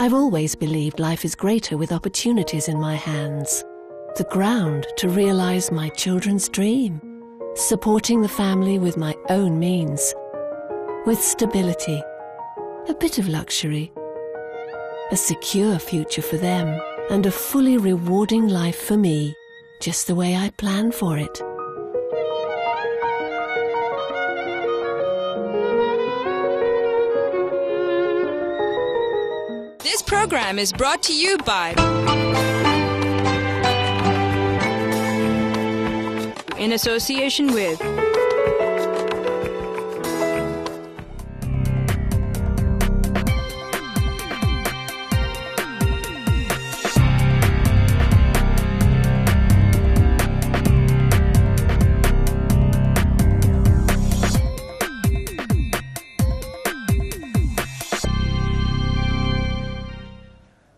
I've always believed life is greater with opportunities in my hands. The ground to realize my children's dream. Supporting the family with my own means. With stability. A bit of luxury. A secure future for them. And a fully rewarding life for me. Just the way I planned for it. This program is brought to you by in association with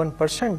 1%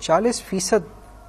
40%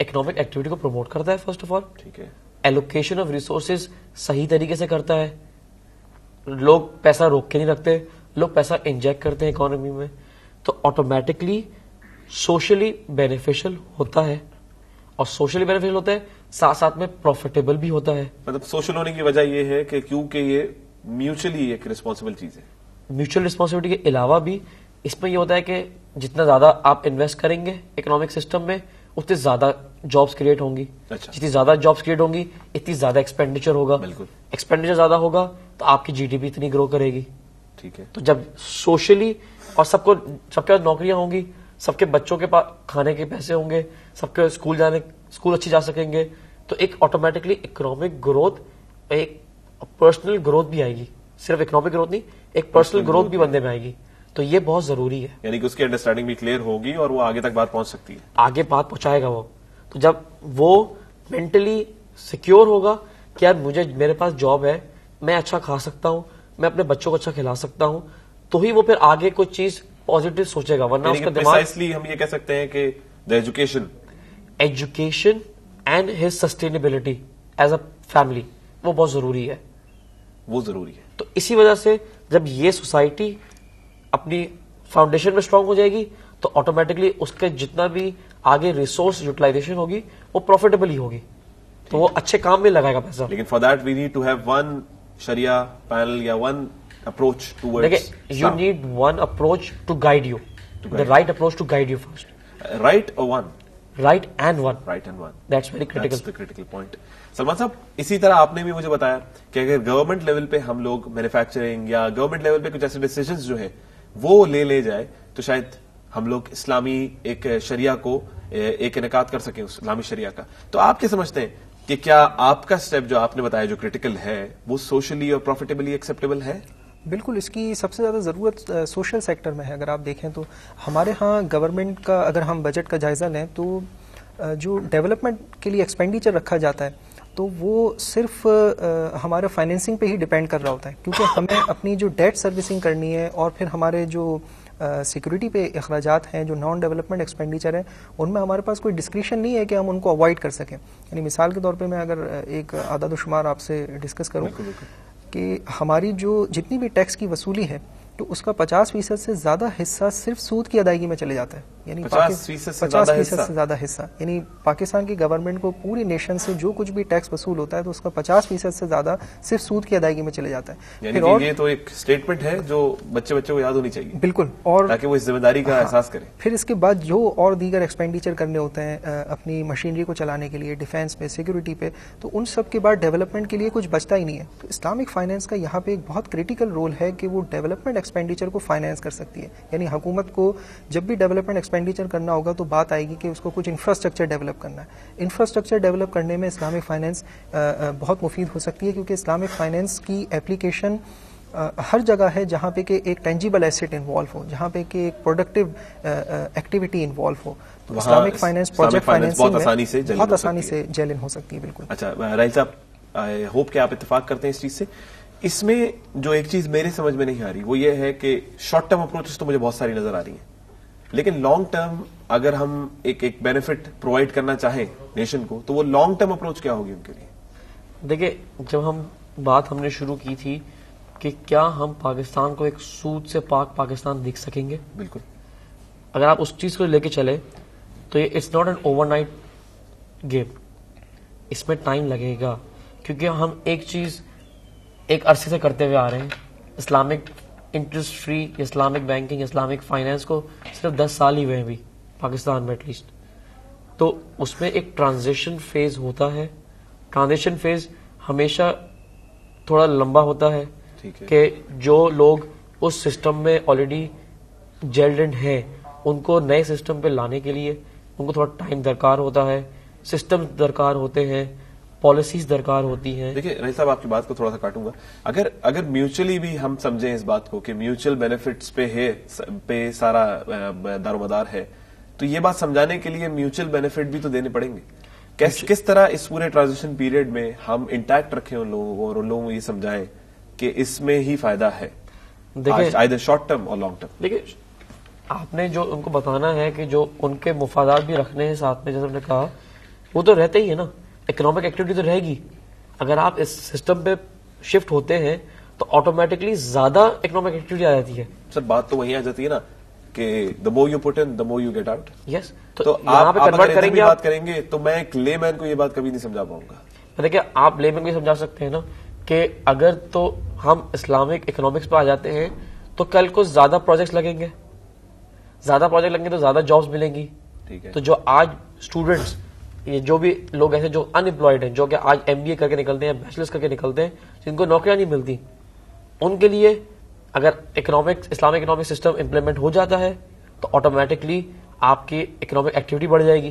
economic activity کو promote کرتا ہے first of all. ٹھیک ہے. Allocation of resources صحیح طریقے سے کرتا ہے. لوگ پیسہ روک کے نہیں رکھتے, لوگ پیسہ انجیکٹ کرتے ہیں اکانومی میں, تو آٹومیٹکلی سوشلی بینیفیشل ہوتا ہے. اور سوشلی بینیفیشل ہوتا ہے ساتھ ساتھ میں پروفیٹیبل بھی ہوتا ہے. مطلب سوشل ہونے کی وجہ یہ ہے کہ کیونکہ یہ میوچلی ایک ریسپانسبل چیز ہے. میوچل ریسپانسبلٹی کے علاوہ بھی اس میں یہ ہوتا ہے کہ جتنا زیادہ آپ انویسٹ کریں گے اکنامک سسٹم میں اتنے زیادہ جابس کریٹ ہوں گی. اچھا. جتنی زیادہ جابس کریٹ ہوں گی اتنی زیادہ ایکسپینڈیچر ہوگا. بالکل. ایکسپینڈیچر زیادہ ہوگا تو آپ کی جی ڈی پی اتنی گرو کرے گی. ٹھیک ہے. تو جب سوشلی اور سب کے پاس نوکریاں ہوں گی, سب کے بچوں کے پاس کھانے کے پیسے ہوں گے, سب کے اسکول اچھی جا سکیں گے, تو ایک آٹومیٹکلی اکنامک گروتھ, ایک پرسنل گروتھ بھی آئے گی. صرف اکنامک گروتھ نہیں, ایک پرسنل گروتھ بھی بندے میں آئے گی. تو یہ بہت ضروری ہے. یعنی کہ اس کی انڈرسٹینڈنگ بھی کلیئر ہوگی اور وہ آگے تک بات پہنچ سکتی ہے. آگے بات پہنچائے گا وہ. تو جب وہ مینٹلی سیکیور ہوگا کہ یار میرے پاس جاب ہے, میں اچھا کھا سکتا ہوں, میں اپنے بچوں کو اچھا کھلا سکتا ہوں, تو ہی وہ پھر آگے کوئی چیز پازیٹیو سوچے گا. ورنہ اس کا دماغ پریسائسلی ہم یہ کہہ سکتے ہیں کہ the education and his sustainability as a family وہ بہت ضروری ہے. وہ ضروری ہے. تو اسی وجہ سے جب یہ سوسائٹی اپنی فاؤنڈیشن میں اسٹرانگ ہو جائے گی تو آٹومیٹکلی اس کے جتنا بھی آگے ریسورس یوٹیلائزیشن ہوگی وہ پروفیٹیبل ہی ہوگی, تو وہ اچھے کام میں لگائے گا پیسہ. لیکن for that we need to have one شریعہ پینل یا ون اپروچ ٹوورڈز. دیکھیں, you need one approach to guide you, the right approach to guide you first. Right اور one. Right and one. Right and one. That's very critical. That's the critical point. Salman صاحب, اسی طرح آپ نے بھی مجھے بتایا کہ اگر گورنمنٹ لیول پہ ہم لوگ مینوفیکچرنگ یا گورنمنٹ لیول پہ کچھ ایسے ڈیسیژنز جو ہیں وہ لے جائے تو شاید ہم لوگ اسلامی ایک شریعہ کو ایک انعقاد کر سکیں, اسلامی شریعہ کا. تو آپ کیا سمجھتے ہیں کہ کیا آپ کا اسٹیپ جو آپ نے بتایا جو کریٹیکل ہے وہ سوشلی اور پروفیٹیبلی ایکسیپٹیبل ہے؟ بالکل. اس کی سب سے زیادہ ضرورت سوشل سیکٹر میں ہے. اگر آپ دیکھیں تو ہمارے ہاں گورنمنٹ کا اگر ہم بجٹ کا جائزہ لیں تو جو ڈیولپمنٹ کے لیے ایکسپینڈیچر رکھا جاتا ہے تو وہ صرف ہمارے فائنینسنگ پہ ہی ڈیپینڈ کر رہا ہوتا ہے, کیونکہ ہمیں اپنی جو ڈیٹ سروسنگ کرنی ہے اور پھر ہمارے جو سیکورٹی پہ اخراجات ہیں, جو نان ڈیولپمنٹ ایکسپینڈیچر ہیں, ان میں ہمارے پاس کوئی ڈسکریشن نہیں ہے کہ ہم ان کو اوائڈ کر سکیں. یعنی مثال کے طور پہ میں اگر ایک اعداد و شمار آپ سے ڈسکس کروں کہ ہماری جو جتنی بھی ٹیکس کی وصولی ہے تو اس کا 50% سے زیادہ حصہ صرف سود کی ادائیگی میں چلے جاتا ہے. یعنی 50% سے زیادہ حصہ, یعنی پاکستان کی گورنمنٹ کو پوری نیشن سے جو کچھ بھی ٹیکس وصول ہوتا ہے تو اس کا 50% سے زیادہ صرف سود کی ادائیگی میں چلے جاتا ہے. یعنی کہ یہ تو ایک اسٹیٹمنٹ ہے جو بچے کو یاد ہونی چاہیے. بالکل. اور تاکہ وہ اس ذمہ داری کا احساس کریں. پھر اس کے بعد جو اور دیگر ایکسپینڈیچر کرنے ہوتے ہیں اپنی مشینری کو چلانے کے لیے, ڈیفینس پہ, سیکورٹی پہ, تو ان سب کے بعد ڈیولپمنٹ کے لیے کچھ بچتا ہی نہیں ہے. تو اسلامک فائنینس کا یہاں پہ ایک بہت کریٹیکل رول ہے کہ وہ ڈیولپمنٹ ایکسپینڈیچر کو فائنینس کر سکتی ہے. یعنی حکومت کو جب بھی ڈیولپمنٹ ایکسپینڈیچر کرنا ہوگا تو بات آئے گی کہ اس کو کچھ انفراسٹرکچر ڈیولپ کرنا ہے. انفراسٹرکچر ڈیولپ کرنے میں اسلامک فائنینس بہت مفید ہو سکتی ہے, کیونکہ اسلامک فائنینس کی اپلیکیشن ہر جگہ ہے جہاں پہ کہ ایک ٹینجیبل ایسٹ انوالو ہو, جہاں پہ کہ ایک پروڈکٹیو ایکٹیویٹی انوالو ہو. تو اسلامک فائنینس پروجیکٹ فائنینسنگ بہت آسانی سے جیل ان ہو سکتی ہے. بالکل. اچھا راہیل صاحب, آئی ہوپ کہ آپ اتفاق کرتے ہیں اس چیز سے. اس میں جو ایک چیز میرے سمجھ میں نہیں آ رہی وہ یہ ہے کہ شارٹ ٹرم اپروچز تو مجھے بہت ساری نظر آ رہی ہیں, لیکن لانگ ٹرم اگر ہم ایک بینیفٹ پرووائڈ کرنا چاہیں نیشن کو تو وہ لانگ ٹرم اپروچ کیا ہوگی ان کے لیے؟ دیکھیں, جب ہم نے شروع کی تھی کہ کیا ہم پاکستان کو ایک سود سے پاک پاکستان دیکھ سکیں گے, بالکل. اگر آپ اس چیز کو لے کے چلے تو یہ it's not an overnight game, اس میں ٹائم لگے گا, کیونکہ ہم ایک چیز ایک عرصے سے کرتے ہوئے آ رہے ہیں. Islamic interest free, Islamic banking, Islamic finance کو صرف 10 سال ہی ہوئے ہیں ابھی پاکستان میں ایٹ لیسٹ. تو اس میں ایک ٹرانزیشن فیز ہوتا ہے. ٹرانزیشن فیز ہمیشہ تھوڑا لمبا ہوتا ہے کہ جو لوگ اس سسٹم میں آلریڈی جیلڈ انڈ ہیں ان کو نئے سسٹم پہ لانے کے لیے ان کو تھوڑا ٹائم درکار ہوتا ہے, سسٹم درکار ہوتے ہیں, پالیسیز درکار ہوتی ہیں. دیکھیں راہیل صاحب, آپ کی بات کو تھوڑا سا کاٹوں گا. اگر میوچلی بھی ہم سمجھیں اس بات کو کہ میوچل بینیفٹس پہ سارا دار و مدار ہے, تو یہ بات سمجھانے کے لیے میوچل بینیفٹ بھی تو دینے پڑیں گے. کس طرح اس پورے ٹرانزیشن پیریڈ میں ہم انٹیکٹ رکھیں ان لوگوں کو اور ان لوگوں کو یہ سمجھائیں کہ اس میں ہی فائدہ ہے, آئیدر شارٹ ٹرم اور لانگ ٹرم. دیکھیں, آپ نے جو ان کو بتانا ہے کہ جو ان کے مفادات بھی رکھنے ہیں ساتھ میں, جیسے ہم نے کہا وہ تو رہتے ہی ہے نا, اکنامک ایکٹیویٹی تو رہے گی. اگر آپ اس سسٹم پہ شفٹ ہوتے ہیں تو آٹومیٹکلی زیادہ اکنامک ایکٹیویٹی آ جاتی ہے. سر بات تو وہیں آ جاتی ہے نا کہ the more you put in, the more you get out. یس, تو یہاں پہ کنورٹ کریں گے. بات کریں گے تو میں ایک لے مین کو یہ بات کبھی نہیں سمجھا پاؤں گا. دیکھیں, آپ لیمن کو سمجھا سکتے ہیں نا کہ اگر تو ہم اسلامک اکنامکس پہ آ جاتے ہیں تو کل کو زیادہ پروجیکٹس لگیں گے, زیادہ پروجیکٹ لگیں گے تو زیادہ جابس ملیں گی. ٹھیک ہے. تو جو آج اسٹوڈنٹس, یہ جو بھی لوگ ایسے جو ان امپلائڈ ہیں, جو کہ آج MBA کر کے نکلتے ہیں, بیچلرس کر کے نکلتے ہیں, جن کو نوکریاں نہیں ملتی, ان کے لیے اگر اسلامک اکنامک سسٹم امپلیمنٹ ہو جاتا ہے تو آٹومیٹکلی آپ کی اکنامک ایکٹیویٹی بڑھ جائے گی.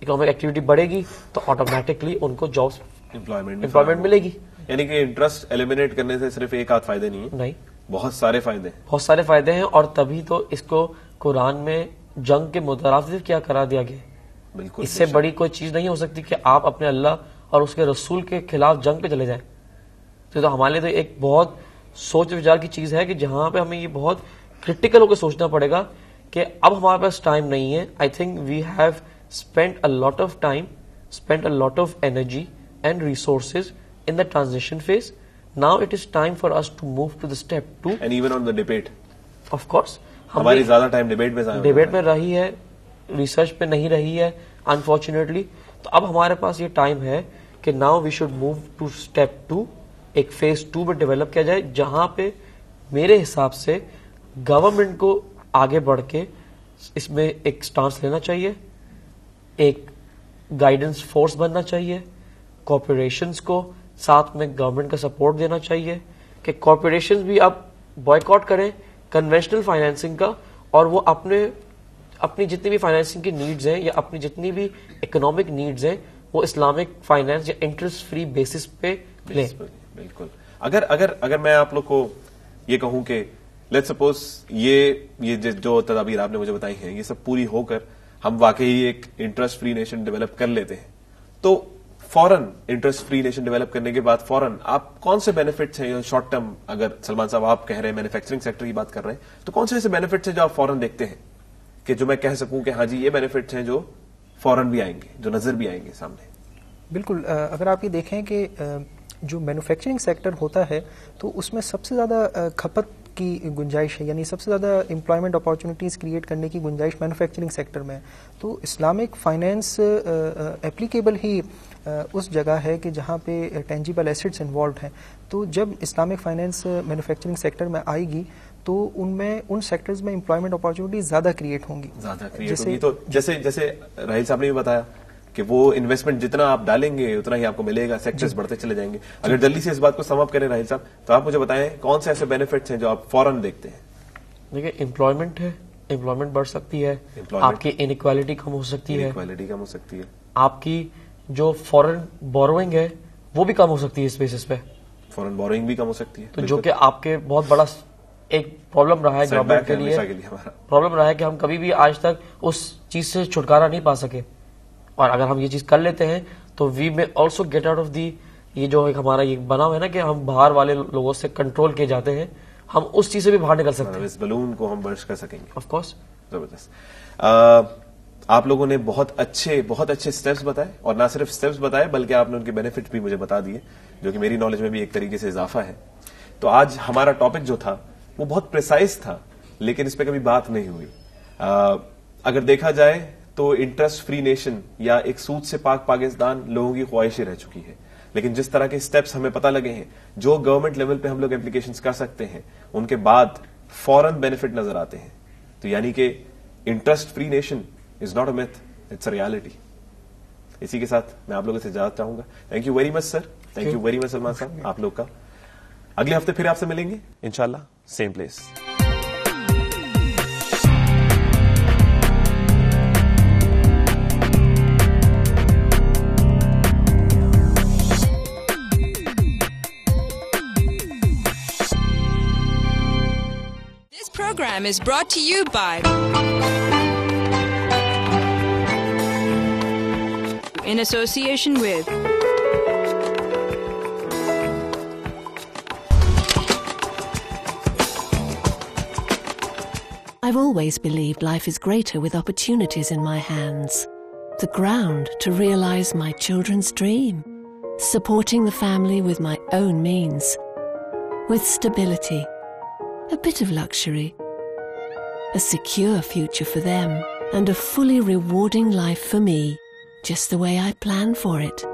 اکنامک ایکٹیویٹی بڑھے گی تو آٹومیٹکلی ان کو جابس, امپلائمنٹ ملے گی. یعنی کہ انٹرسٹ ایلیمینیٹ کرنے سے صرف ایک آدھ فائدے نہیں ہے, نہیں, بہت سارے فائدے ہیں. بہت سارے فائدے ہیں, اور تبھی تو اس کو قرآن میں جنگ کے مترادف کیا قرار دیا گیا. بالکل, اس سے بڑی کوئی چیز نہیں ہو سکتی کہ آپ اپنے اللہ اور اس کے رسول کے خلاف جنگ پہ چلے جائیں. تو ہمارے لیے تو ایک بہت سوچ وچار کی چیز ہے کہ جہاں پہ ہمیں یہ بہت کرٹیکل ہو کے سوچنا پڑے گا کہ اب ہمارے پاس ٹائم نہیں ہے. I think we have spend a lot of time, spend a lot of energy and resources in the transition phase. Now it is time for us to move to the step 2. And even on the debate. Of course. ہماری زیادہ time debate میں ضائع, debate میں رہی ہے, research پہ نہیں رہی ہے انفارچونیٹلی. تو اب ہمارے پاس یہ ٹائم ہے کہ now we should move to step 2. ایک phase 2 میں ڈیولپ کیا جائے جہاں پہ میرے حساب سے گورنمنٹ کو آگے بڑھ کے اس میں ایک سٹانس لینا چاہیے, ایک گائیڈنس فورس بننا چاہیے, کارپوریشنز کو ساتھ میں گورنمنٹ کا سپورٹ دینا چاہیے کہ کارپوریشنز بھی اب بائیکاٹ کریں کنونشنل فائنینسنگ کا, اور وہ اپنی جتنی بھی فائنینسنگ کی نیڈز ہیں یا اپنی جتنی بھی اکنامک نیڈز ہیں وہ اسلامک فائنینس یا انٹرسٹ فری بیسس پہ لیں. بالکل. اگر میں آپ لوگ کو یہ کہوں کہ لیٹ سپوز یہ جو تدابیر آپ نے مجھے بتائی ہیں یہ سب پوری ہو کر ہم واقعی ایک انٹرسٹ فری نیشن ڈیولپ کر لیتے ہیں, تو فوراً انٹرسٹ فری نیشن ڈیولپ کرنے کے بعد فوراً آپ کون سے بینیفٹس ہیں شارٹ ٹرم, اگر سلمان صاحب آپ کہہ رہے ہیں مینوفیکچرنگ سیکٹر کی بات کر رہے ہیں, تو کون سے ایسے بینیفٹس ہیں جو آپ فوراً دیکھتے ہیں کہ جو میں کہہ سکوں کہ ہاں جی یہ بینیفٹس ہیں جو فوراً بھی آئیں گے, جو نظر بھی آئیں گے سامنے؟ بالکل, اگر آپ یہ دیکھیں کہ جو مینوفیکچرنگ سیکٹر ہوتا ہے تو اس میں سب سے زیادہ کھپت کی گنجائش ہے, یعنی سب سے زیادہ امپلائمنٹ اپارچونیٹیز کریٹ کرنے کی گنجائش مینوفیکچرنگ سیکٹر میں. تو اسلامک فائنینس اپلیکیبل ہی اس جگہ ہے کہ جہاں پہ ٹینجیبل ایسٹس انوالوڈ ہیں. تو جب اسلامک فائنینس مینوفیکچرنگ سیکٹر میں آئے گی تو ان سیکٹرز میں امپلائمنٹ اپارچونیٹیز زیادہ کریٹ ہوں گی. تو جیسے راہیل صاحب نے بھی بتایا کہ وہ انویسٹمنٹ جتنا آپ ڈالیں گے اتنا ہی آپ کو ملے گا, سیکٹرز بڑھتے چلے جائیں گے. اگر جلدی سے اس بات کو سم اپ کریں راہیل صاحب, تو آپ مجھے بتائیں کون سے ایسے بینیفٹس ہیں جو آپ فوراً دیکھتے ہیں؟ دیکھیں, امپلائمنٹ ہے, امپلائمنٹ بڑھ سکتی ہے, آپ کی انیکوالٹی کم ہو سکتی ہے, آپ کی جو فورن بوروئنگ ہے وہ بھی کم ہو سکتی ہے, اس بیسس پہ فورن بوروئنگ بھی کم ہو سکتی ہے, تو جو کہ آپ کے بہت بڑا ایک پرابلم رہا ہے گورنمنٹ کے لیے, پرابلم رہا ہے کہ ہم کبھی بھی آج تک اس چیز سے چھٹکارا نہیں پا سکے. اور اگر ہم یہ چیز کر لیتے ہیں تو وی میں also get out of the, یہ جو ایک ہمارا یہ بنا ہوا ہے نا کہ ہم باہر والے لوگوں سے کنٹرول کیے جاتے ہیں, ہم اس چیز سے بھی باہر نکل سکتے ہیں, اس بلون کو ہم برسٹ کر سکیں گے. Of course. زبردست. آپ لوگوں نے بہت اچھے اسٹیپس بتائے, اور نہ صرف اسٹیپس بتائے بلکہ آپ نے ان کے بینیفٹ بھی مجھے بتا دیے, جو کہ میری نالج میں بھی ایک طریقے سے اضافہ ہے. تو آج ہمارا ٹاپک جو تھا وہ بہت پریسائز تھا, لیکن اس پہ کبھی بات نہیں ہوئی. اگر دیکھا جائے تو انٹرسٹ فری نیشن یا ایک سود سے پاک پاکستان لوگوں کی خواہش رہ چکی ہے, لیکن جس طرح کے اسٹیپس ہمیں پتہ لگے ہیں جو گورنمنٹ لیول پہ ہم لوگ اپلیکیشنز کر سکتے ہیں, ان کے بعد فوراً بینیفٹ نظر آتے ہیں. تو یعنی کہ interest free nation is not a myth, it's a reality. اسی کے ساتھ میں آپ لوگوں سے اجازت چاہوں گا. Thank you very much sir, thank you very much Salman صاحب آپ لوگ کا. اگلے ہفتے پھر آپ سے ملیں گے انشاءاللہ, same place. Program is brought to you by in association with I've always believed life is greater with opportunities in my hands. the ground to realize my children's dream, supporting the family with my own means, with stability, a bit of luxury, a secure future for them, and a fully rewarding life for me, just the way I planned for it.